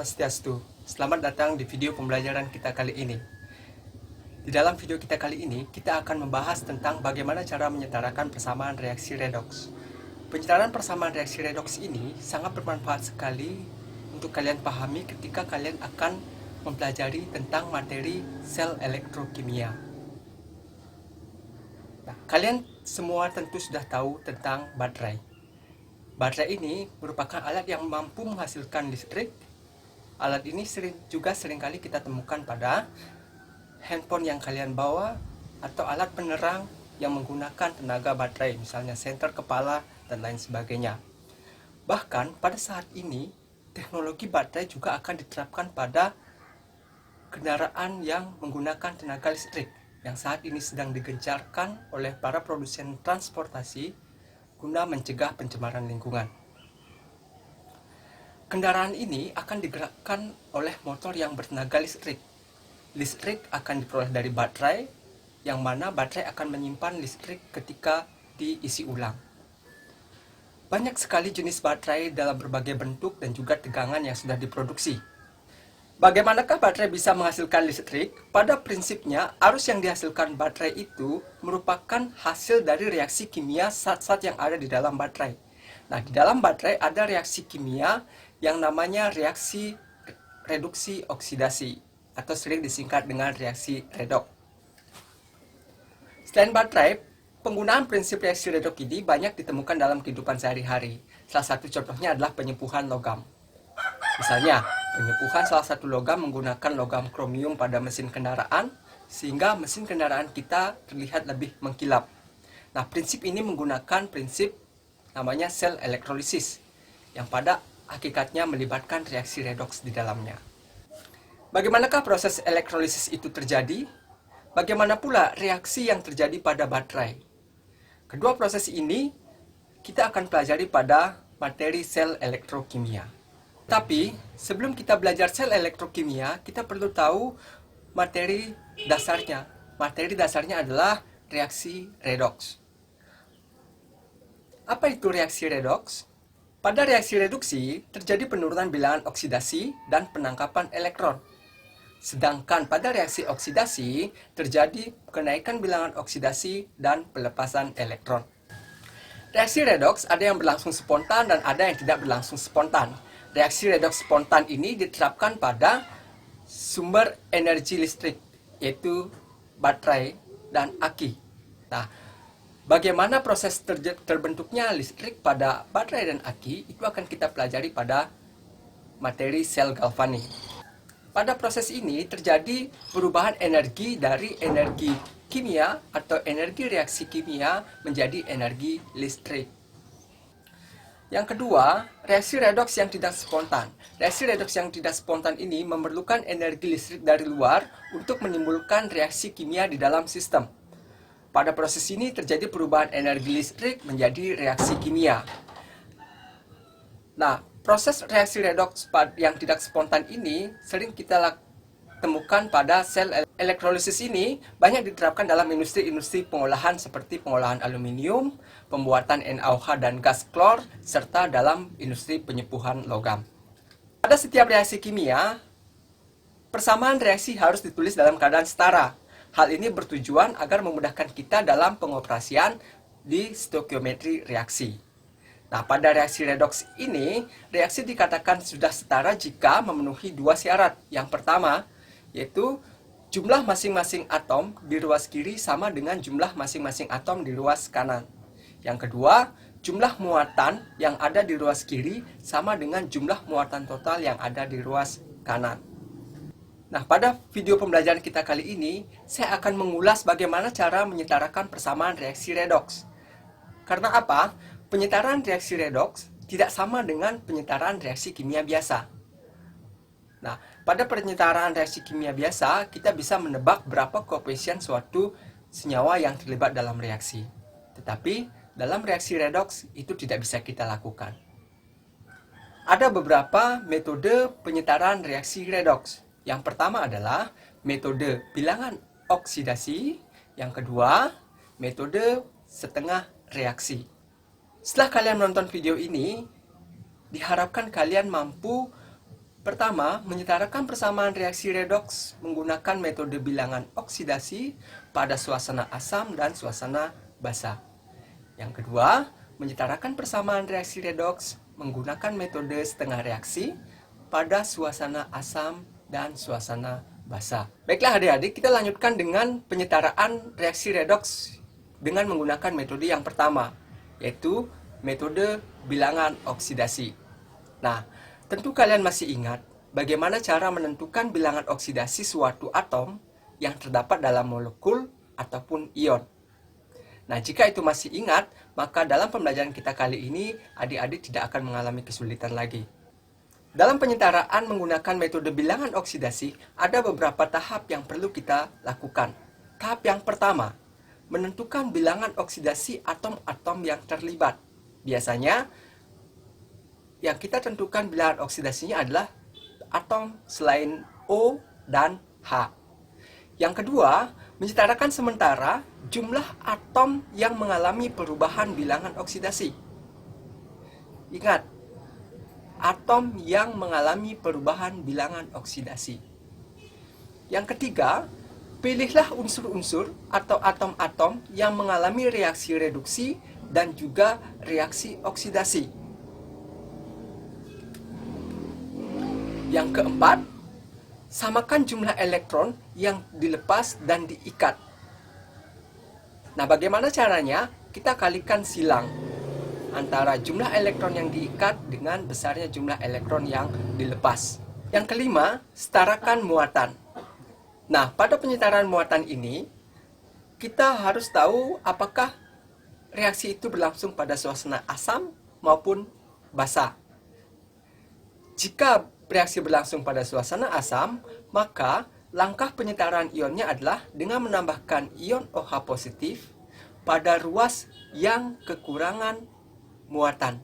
Swastiastu. Selamat datang di video pembelajaran kita kali ini. Di dalam video kita kali ini, kita akan membahas tentang bagaimana cara menyetarakan persamaan reaksi redoks. Penyetaraan persamaan reaksi redoks ini sangat bermanfaat sekali untuk kalian pahami ketika kalian akan mempelajari tentang materi sel elektrokimia. Nah, kalian semua tentu sudah tahu tentang baterai. Baterai ini merupakan alat yang mampu menghasilkan listrik. Alat ini seringkali kita temukan pada handphone yang kalian bawa atau alat penerang yang menggunakan tenaga baterai, misalnya senter kepala dan lain sebagainya. Bahkan pada saat ini, teknologi baterai juga akan diterapkan pada kendaraan yang menggunakan tenaga listrik, yang saat ini sedang digencarkan oleh para produsen transportasi guna mencegah pencemaran lingkungan. Kendaraan ini akan digerakkan oleh motor yang bertenaga listrik. Listrik akan diperoleh dari baterai, yang mana baterai akan menyimpan listrik ketika diisi ulang. Banyak sekali jenis baterai dalam berbagai bentuk dan juga tegangan yang sudah diproduksi. Bagaimanakah baterai bisa menghasilkan listrik? Pada prinsipnya, arus yang dihasilkan baterai itu merupakan hasil dari reaksi kimia zat-zat yang ada di dalam baterai. Nah, di dalam baterai ada reaksi kimia yang namanya reaksi reduksi oksidasi, atau sering disingkat dengan reaksi redoks. Selain baterai, penggunaan prinsip reaksi redoks ini banyak ditemukan dalam kehidupan sehari-hari. Salah satu contohnya adalah penyempuhan logam. Misalnya, penyempuhan salah satu logam menggunakan logam kromium pada mesin kendaraan, sehingga mesin kendaraan kita terlihat lebih mengkilap. Nah, prinsip ini menggunakan prinsip namanya sel elektrolisis, yang pada hakikatnya melibatkan reaksi redoks di dalamnya. Bagaimanakah proses elektrolisis itu terjadi? Bagaimana pula reaksi yang terjadi pada baterai? Kedua proses ini kita akan pelajari pada materi sel elektrokimia. Tapi sebelum kita belajar sel elektrokimia, kita perlu tahu materi dasarnya. Materi dasarnya adalah reaksi redoks. Apa itu reaksi redoks? Pada reaksi reduksi, terjadi penurunan bilangan oksidasi dan penangkapan elektron. Sedangkan pada reaksi oksidasi, terjadi kenaikan bilangan oksidasi dan pelepasan elektron. Reaksi redoks ada yang berlangsung spontan dan ada yang tidak berlangsung spontan. Reaksi redoks spontan ini diterapkan pada sumber energi listrik, yaitu baterai dan aki. Nah, bagaimana proses terbentuknya listrik pada baterai dan aki itu akan kita pelajari pada materi sel galvanik. Pada proses ini terjadi perubahan energi dari energi kimia atau energi reaksi kimia menjadi energi listrik. Yang kedua, reaksi redoks yang tidak spontan. Reaksi redoks yang tidak spontan ini memerlukan energi listrik dari luar untuk menimbulkan reaksi kimia di dalam sistem. Pada proses ini terjadi perubahan energi listrik menjadi reaksi kimia. Nah, proses reaksi redoks yang tidak spontan ini sering kita temukan pada sel elektrolisis ini banyak diterapkan dalam industri-industri pengolahan seperti pengolahan aluminium, pembuatan NaOH dan gas klor, serta dalam industri penyempuhan logam. Pada setiap reaksi kimia, persamaan reaksi harus ditulis dalam keadaan setara. Hal ini bertujuan agar memudahkan kita dalam pengoperasian di stoikiometri reaksi. Nah, pada reaksi redoks ini, reaksi dikatakan sudah setara jika memenuhi dua syarat. Yang pertama, yaitu jumlah masing-masing atom di ruas kiri sama dengan jumlah masing-masing atom di ruas kanan. Yang kedua, jumlah muatan yang ada di ruas kiri sama dengan jumlah muatan total yang ada di ruas kanan. Nah, pada video pembelajaran kita kali ini, saya akan mengulas bagaimana cara menyetarakan persamaan reaksi redoks. Karena apa? Penyetaraan reaksi redoks tidak sama dengan penyetaraan reaksi kimia biasa. Nah, pada penyetaraan reaksi kimia biasa, kita bisa menebak berapa koefisien suatu senyawa yang terlibat dalam reaksi. Tetapi, dalam reaksi redoks itu tidak bisa kita lakukan. Ada beberapa metode penyetaraan reaksi redoks. Yang pertama adalah metode bilangan oksidasi. Yang kedua, metode setengah reaksi. Setelah kalian menonton video ini, diharapkan kalian mampu Pertama, menyetarakan persamaan reaksi redoks menggunakan metode bilangan oksidasi pada suasana asam dan suasana basa. Yang kedua, menyetarakan persamaan reaksi redoks menggunakan metode setengah reaksi pada suasana asam dan suasana basa. Baiklah adik-adik, kita lanjutkan dengan penyetaraan reaksi redoks dengan menggunakan metode yang pertama, yaitu metode bilangan oksidasi. Nah, tentu kalian masih ingat bagaimana cara menentukan bilangan oksidasi suatu atom yang terdapat dalam molekul ataupun ion. Nah, jika itu masih ingat, maka dalam pembelajaran kita kali ini, adik-adik tidak akan mengalami kesulitan lagi. Dalam penyetaraan menggunakan metode bilangan oksidasi, ada beberapa tahap yang perlu kita lakukan. Tahap yang pertama, menentukan bilangan oksidasi atom-atom yang terlibat. Biasanya, yang kita tentukan bilangan oksidasinya adalah atom selain O dan H. Yang kedua, menyetarakan sementara jumlah atom yang mengalami perubahan bilangan oksidasi. Ingat, atom yang mengalami perubahan bilangan oksidasi. Yang ketiga, pilihlah unsur-unsur atau atom-atom yang mengalami reaksi reduksi dan juga reaksi oksidasi. Yang keempat, samakan jumlah elektron yang dilepas dan diikat. Nah, bagaimana caranya? Kita kalikan silang antara jumlah elektron yang diikat dengan besarnya jumlah elektron yang dilepas. Yang kelima, setarakan muatan. Nah, pada penyetaraan muatan ini, kita harus tahu apakah reaksi itu berlangsung pada suasana asam maupun basa. Jika reaksi berlangsung pada suasana asam, maka langkah penyetaraan ionnya adalah dengan menambahkan ion OH positif pada ruas yang kekurangan muatan.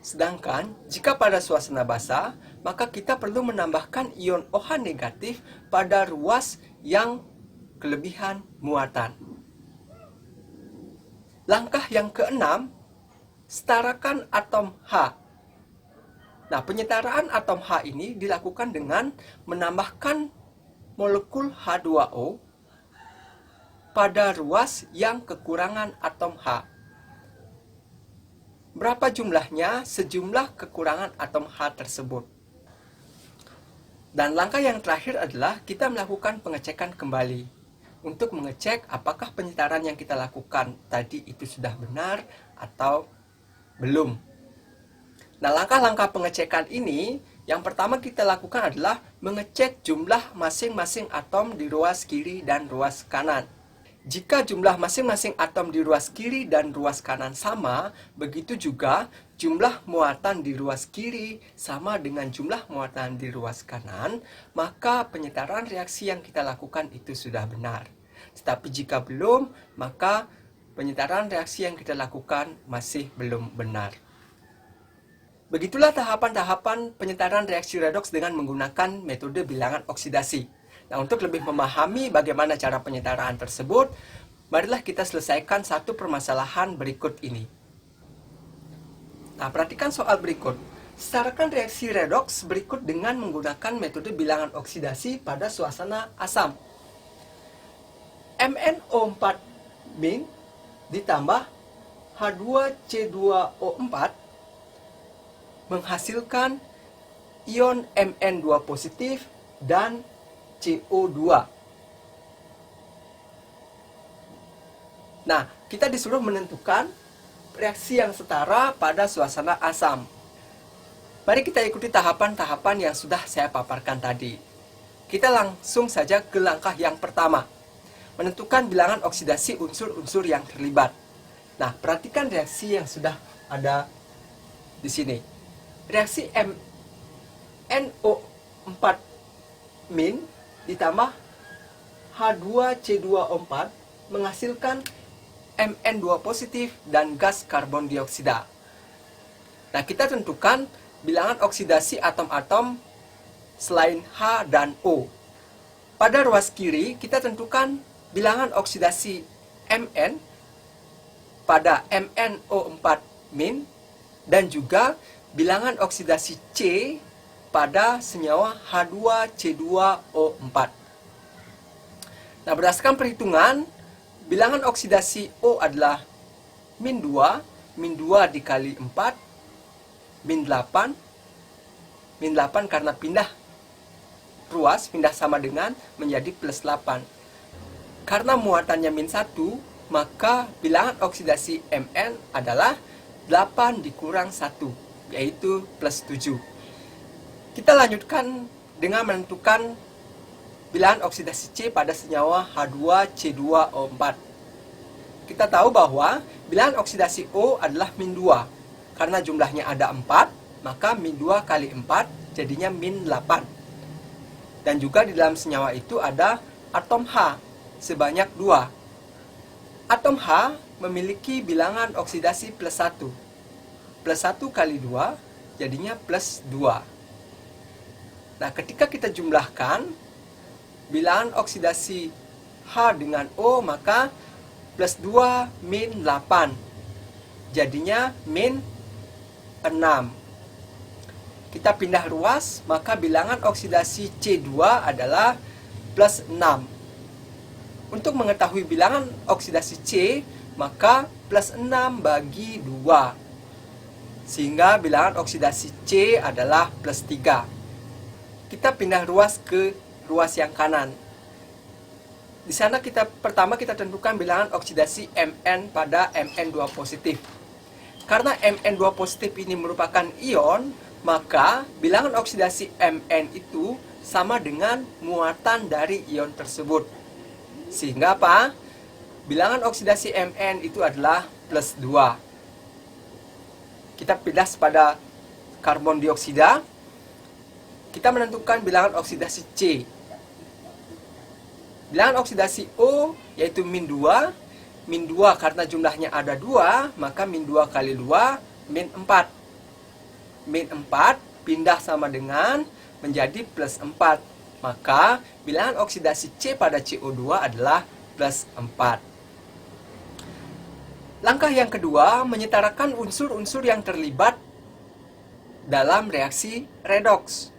Sedangkan jika pada suasana basa, maka kita perlu menambahkan ion OH negatif pada ruas yang kelebihan muatan. Langkah yang keenam, setarakan atom H. Nah, penyetaraan atom H ini dilakukan dengan menambahkan molekul H2O pada ruas yang kekurangan atom H. Berapa jumlahnya? Sejumlah kekurangan atom H tersebut. Dan langkah yang terakhir adalah kita melakukan pengecekan kembali untuk mengecek apakah penyetaraan yang kita lakukan tadi itu sudah benar atau belum. Nah, langkah-langkah pengecekan ini, yang pertama kita lakukan adalah mengecek jumlah masing-masing atom di ruas kiri dan ruas kanan. Jika jumlah masing-masing atom di ruas kiri dan ruas kanan sama, begitu juga jumlah muatan di ruas kiri sama dengan jumlah muatan di ruas kanan, maka penyetaraan reaksi yang kita lakukan itu sudah benar. Tetapi jika belum, maka penyetaraan reaksi yang kita lakukan masih belum benar. Begitulah tahapan-tahapan penyetaraan reaksi redoks dengan menggunakan metode bilangan oksidasi. Nah, untuk lebih memahami bagaimana cara penyetaraan tersebut, marilah kita selesaikan satu permasalahan berikut ini. Nah, perhatikan soal berikut. Setarakan reaksi redoks berikut dengan menggunakan metode bilangan oksidasi pada suasana asam. MnO4- ditambah H2C2O4 menghasilkan ion Mn2 positif dan CO2. Nah, kita disuruh menentukan reaksi yang setara pada suasana asam. Mari kita ikuti tahapan-tahapan yang sudah saya paparkan tadi. Kita langsung saja ke langkah yang pertama, menentukan bilangan oksidasi unsur-unsur yang terlibat. Nah, perhatikan reaksi yang sudah ada di sini. Reaksi MnO4- ditambah H2C2O4 menghasilkan Mn2 positif dan gas karbon dioksida. Nah, kita tentukan bilangan oksidasi atom-atom selain H dan O. Pada ruas kiri, kita tentukan bilangan oksidasi Mn pada MnO4- dan juga bilangan oksidasi C pada senyawa H2C2O4. Nah, berdasarkan perhitungan, bilangan oksidasi O adalah min 2, min 2 dikali 4, min 8 karena pindah ruas, pindah sama dengan menjadi plus 8. Karena muatannya min 1, maka bilangan oksidasi Mn adalah 8 dikurang 1, yaitu plus 7. Kita lanjutkan dengan menentukan bilangan oksidasi C pada senyawa H2C2O4. Kita tahu bahwa bilangan oksidasi O adalah min 2. Karena jumlahnya ada 4, maka min 2 kali 4 jadinya min 8. Dan juga di dalam senyawa itu ada atom H sebanyak 2. Atom H memiliki bilangan oksidasi plus 1. Plus 1 kali 2 jadinya plus 2. Nah, ketika kita jumlahkan bilangan oksidasi H dengan O, maka plus 2 min 8 jadinya min 6. Kita pindah ruas, maka bilangan oksidasi C2 adalah plus 6. Untuk mengetahui bilangan oksidasi C, maka plus 6 bagi 2, sehingga bilangan oksidasi C adalah plus 3. Kita pindah ruas ke ruas yang kanan. Di sana pertama kita tentukan bilangan oksidasi Mn pada Mn2 positif. Karena Mn2 positif ini merupakan ion, maka bilangan oksidasi Mn itu sama dengan muatan dari ion tersebut. Sehingga apa? Bilangan oksidasi Mn itu adalah plus 2. Kita pindah pada karbon dioksida. Kita menentukan bilangan oksidasi C. Bilangan oksidasi O yaitu min 2. Min 2 karena jumlahnya ada 2, maka min 2 kali 2 min 4. Min 4 pindah sama dengan menjadi plus 4. Maka bilangan oksidasi C pada CO2 adalah plus 4. Langkah yang kedua, menyetarakan unsur-unsur yang terlibat dalam reaksi redoks.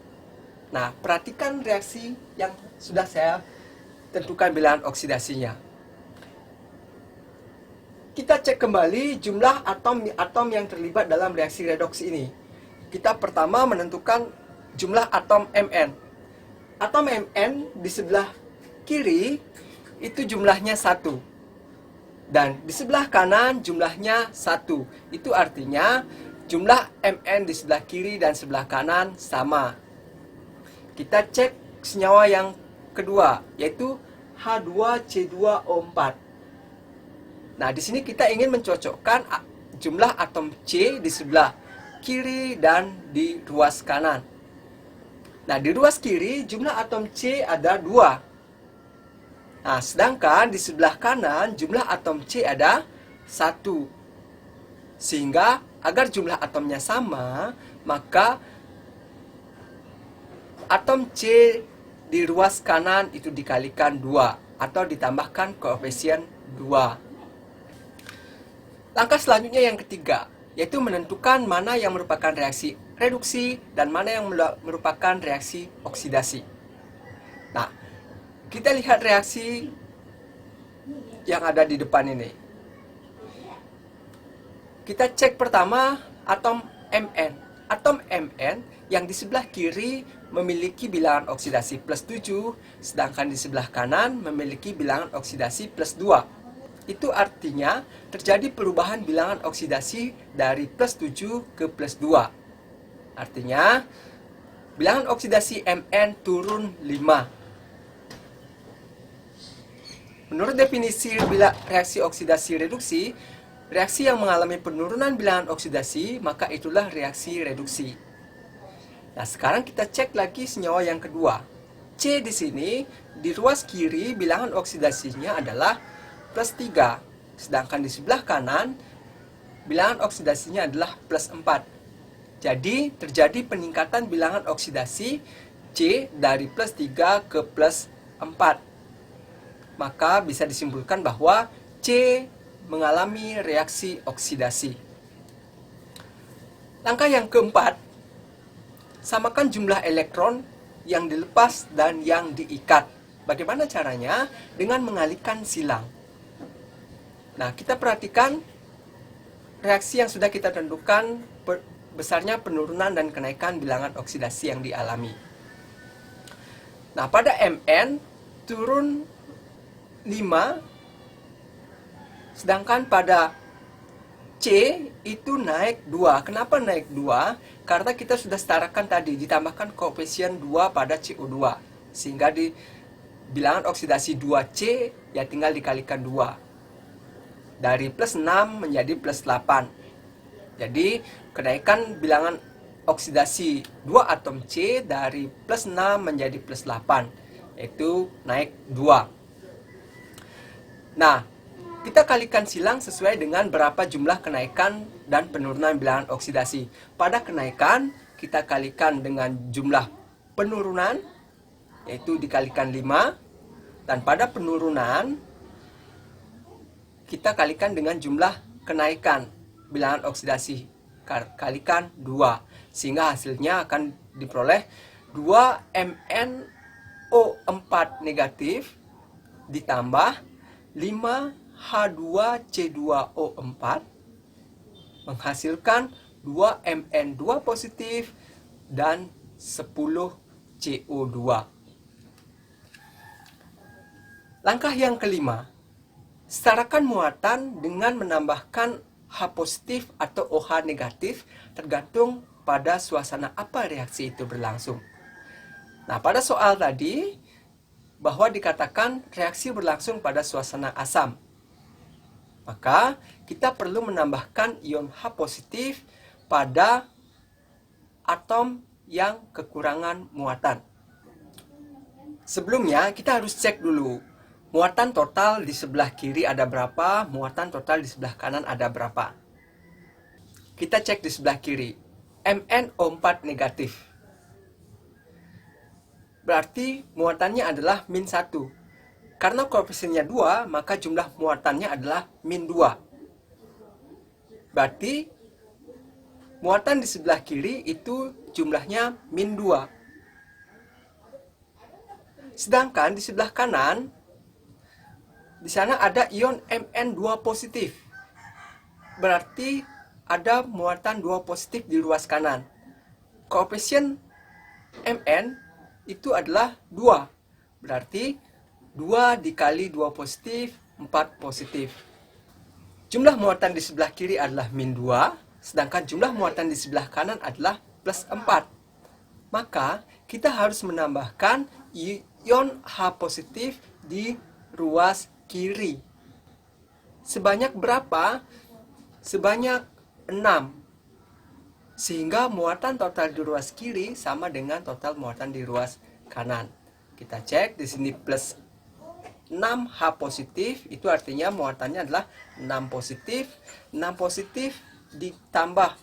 Nah, perhatikan reaksi yang sudah saya tentukan bilangan oksidasinya. Kita cek kembali jumlah atom yang terlibat dalam reaksi redoks ini. Kita pertama menentukan jumlah atom Mn. Atom Mn di sebelah kiri itu jumlahnya 1. Dan di sebelah kanan jumlahnya 1. Itu artinya jumlah Mn di sebelah kiri dan sebelah kanan sama. Kita cek senyawa yang kedua, yaitu H2C2O4. Nah, di sini kita ingin mencocokkan jumlah atom C di sebelah kiri dan di ruas kanan. Nah, di ruas kiri jumlah atom C ada 2. Nah, sedangkan di sebelah kanan jumlah atom C ada 1. Sehingga agar jumlah atomnya sama, maka atom C di ruas kanan itu dikalikan 2 atau ditambahkan koefisien 2. Langkah selanjutnya yang ketiga, yaitu menentukan mana yang merupakan reaksi reduksi dan mana yang merupakan reaksi oksidasi. Nah, kita lihat reaksi yang ada di depan ini. Kita cek pertama atom Mn. Atom Mn yang di sebelah kiri memiliki bilangan oksidasi plus 7, sedangkan di sebelah kanan memiliki bilangan oksidasi plus 2. Itu artinya terjadi perubahan bilangan oksidasi dari plus 7 ke plus 2. Artinya bilangan oksidasi Mn turun 5. Menurut definisi reaksi oksidasi reduksi, reaksi yang mengalami penurunan bilangan oksidasi, maka itulah reaksi reduksi. Nah, sekarang kita cek lagi senyawa yang kedua. C di sini, di ruas kiri bilangan oksidasinya adalah plus 3. Sedangkan di sebelah kanan, bilangan oksidasinya adalah plus 4. Jadi, terjadi peningkatan bilangan oksidasi C dari plus 3 ke plus 4. Maka bisa disimpulkan bahwa C mengalami reaksi oksidasi. Langkah yang keempat, Samakan jumlah elektron yang dilepas dan yang diikat. Bagaimana caranya? Dengan mengalihkan silang. Nah, kita perhatikan reaksi yang sudah kita tentukan besarnya penurunan dan kenaikan bilangan oksidasi yang dialami. Nah, pada Mn turun 5, sedangkan pada C itu naik 2. Kenapa naik 2? Karena kita sudah setarakan tadi, ditambahkan koefisien 2 pada CO2. Sehingga di bilangan oksidasi 2C ya tinggal dikalikan 2. Dari plus 6 menjadi plus 8. Jadi kenaikan bilangan oksidasi 2 atom C dari plus 6 menjadi plus 8, yaitu naik 2. Nah, kita kalikan silang sesuai dengan berapa jumlah kenaikan dan penurunan bilangan oksidasi. Pada kenaikan, kita kalikan dengan jumlah penurunan, yaitu dikalikan 5. Dan pada penurunan, kita kalikan dengan jumlah kenaikan bilangan oksidasi, kalikan 2. Sehingga hasilnya akan diperoleh 2MnO4 negatif ditambah 5H2C2O4 menghasilkan 2Mn2 positif dan 10CO2. Langkah yang kelima, setarakan muatan dengan menambahkan H positif atau OH negatif tergantung pada suasana apa reaksi itu berlangsung. Nah, pada soal tadi bahwa dikatakan reaksi berlangsung pada suasana asam, maka kita perlu menambahkan ion H positif pada atom yang kekurangan muatan. Sebelumnya kita harus cek dulu muatan total di sebelah kiri ada berapa, muatan total di sebelah kanan ada berapa. Kita cek di sebelah kiri, MnO4 negatif. Berarti muatannya adalah min 1. Karena koefisiennya 2, maka jumlah muatannya adalah min 2. Berarti muatan di sebelah kiri itu jumlahnya min 2. Sedangkan di sebelah kanan, di sana ada ion Mn2 positif. Berarti ada muatan 2 positif di ruas kanan. Koefisien Mn itu adalah 2. Berarti 2 dikali 2 positif, 4 positif. Jumlah muatan di sebelah kiri adalah min 2, sedangkan jumlah muatan di sebelah kanan adalah plus 4. Maka kita harus menambahkan ion H positif di ruas kiri. Sebanyak berapa? Sebanyak 6. Sehingga muatan total di ruas kiri sama dengan total muatan di ruas kanan. Kita cek di sini plus 6H positif, itu artinya muatannya adalah 6 positif. 6 positif ditambah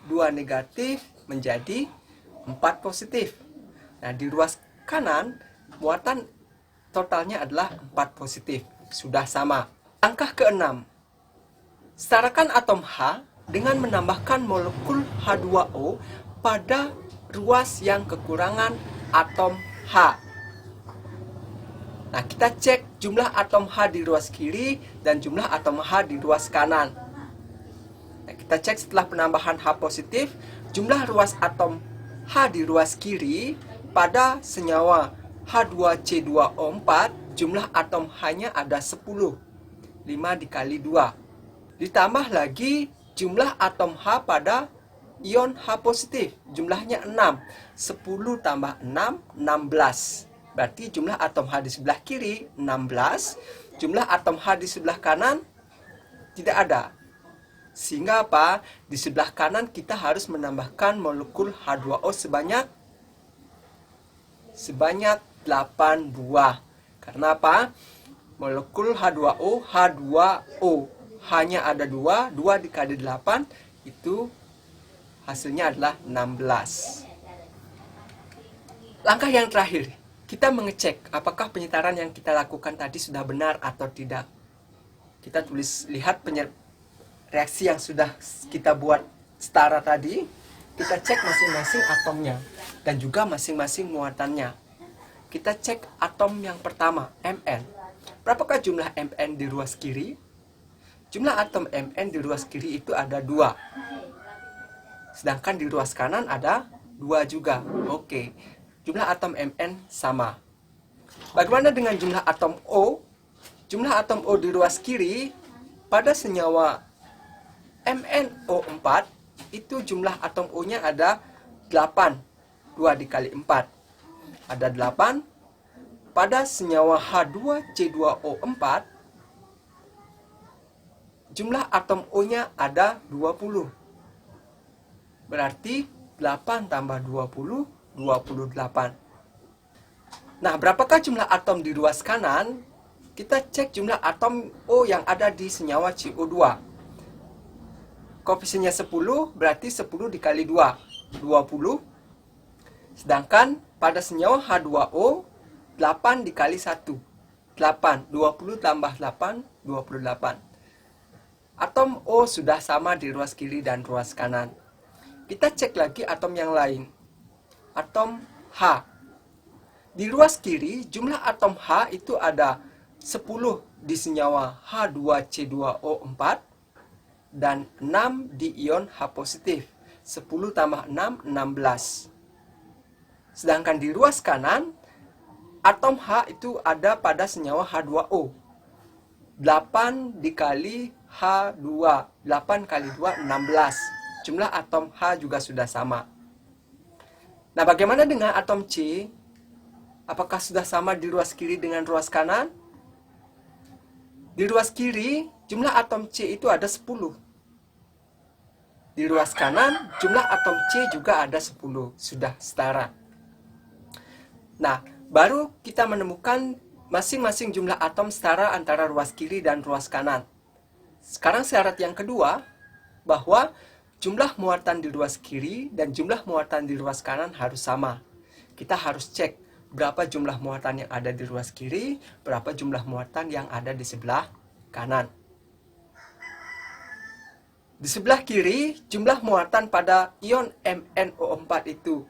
2 negatif menjadi 4 positif. Nah, di ruas kanan muatan totalnya adalah 4 positif. Sudah sama. Langkah ke-6. Setarakan atom H dengan menambahkan molekul H2O pada ruas yang kekurangan atom H. Nah, kita cek jumlah atom H di ruas kiri dan jumlah atom H di ruas kanan. Nah, kita cek setelah penambahan H positif, jumlah ruas atom H di ruas kiri pada senyawa H2C2O4, jumlah atom H-nya ada 10. 5 dikali 2. Ditambah lagi jumlah atom H pada ion H positif. Jumlahnya 6. 10 tambah 6, 16. Berarti jumlah atom H di sebelah kiri 16. Jumlah atom H di sebelah kanan tidak ada. Sehingga apa? Di sebelah kanan kita harus menambahkan molekul H2O sebanyak 8 buah. Karena apa? Molekul H2O, H2O. Hanya ada 2, 2 dikali 8, itu hasilnya adalah 16. Langkah yang terakhir, kita mengecek apakah penyetaraan yang kita lakukan tadi sudah benar atau tidak. Kita lihat reaksi yang sudah kita buat setara tadi. kita cek masing-masing atomnya dan juga masing-masing muatannya. Kita cek atom yang pertama, Mn. Berapakah jumlah Mn di ruas kiri? Jumlah atom Mn di ruas kiri itu ada 2. Sedangkan di ruas kanan ada 2 juga. Oke, jumlah atom Mn sama. Bagaimana dengan jumlah atom O? Jumlah atom O di ruas kiri pada senyawa MnO4 itu jumlah atom O-nya ada 8. 2 dikali 4. Ada 8. Pada senyawa H2C2O4 jumlah atom O-nya ada 20. Berarti 8 tambah 20, 28. Nah, berapakah jumlah atom di ruas kanan? Kita cek jumlah atom O yang ada di senyawa CO2. Koefisiennya 10, berarti 10 dikali 2, 20. Sedangkan pada senyawa H2O, 8 dikali 1, 8. 20 tambah 8, 28. Atom O sudah sama di ruas kiri dan ruas kanan. Kita cek lagi atom yang lain. Atom H. Di ruas kiri, jumlah atom H itu ada 10 di senyawa H2C2O4 dan 6 di ion H positif. 10 tambah 6, 16. Sedangkan di ruas kanan, atom H itu ada pada senyawa H2O. 8 dikali H2. 8 kali 2, 16. Jumlah atom H juga sudah sama. Nah, bagaimana dengan atom C? Apakah sudah sama di ruas kiri dengan ruas kanan? Di ruas kiri, jumlah atom C itu ada 10. Di ruas kanan, jumlah atom C juga ada 10. Sudah setara. Nah, baru kita menemukan masing-masing jumlah atom setara antara ruas kiri dan ruas kanan. Sekarang syarat yang kedua, bahwa jumlah muatan di ruas kiri dan jumlah muatan di ruas kanan harus sama. Kita harus cek berapa jumlah muatan yang ada di ruas kiri, berapa jumlah muatan yang ada di sebelah kanan. Di sebelah kiri, jumlah muatan pada ion MnO4 itu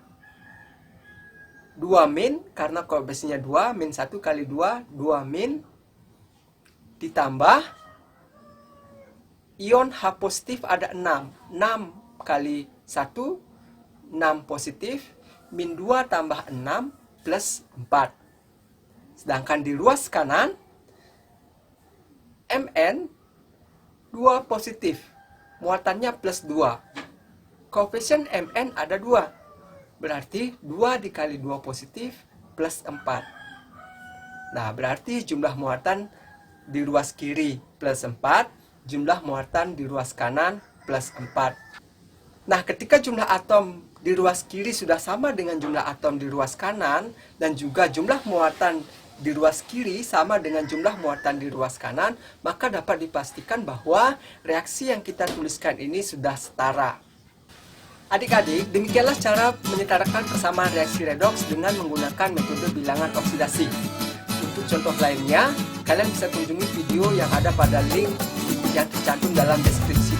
2 min, karena koefisiennya 2, min 1 kali 2, 2 min, ditambah ion H positif ada 6. 6 kali 1, 6 positif, min 2 tambah 6, plus 4. Sedangkan di ruas kanan, Mn 2 positif, muatannya plus 2. Koefisien Mn ada 2. Berarti 2 dikali 2 positif, plus 4. Nah, berarti jumlah muatan di ruas kiri plus 4, jumlah muatan di ruas kanan plus 4. Nah, ketika jumlah atom di ruas kiri sudah sama dengan jumlah atom di ruas kanan, dan juga jumlah muatan di ruas kiri sama dengan jumlah muatan di ruas kanan, maka dapat dipastikan bahwa reaksi yang kita tuliskan ini sudah setara. Adik-adik, demikianlah cara menyetarakan persamaan reaksi redoks dengan menggunakan metode bilangan oksidasi. Untuk contoh lainnya, kalian bisa kunjungi video yang ada pada link yang tercantum dalam deskripsi.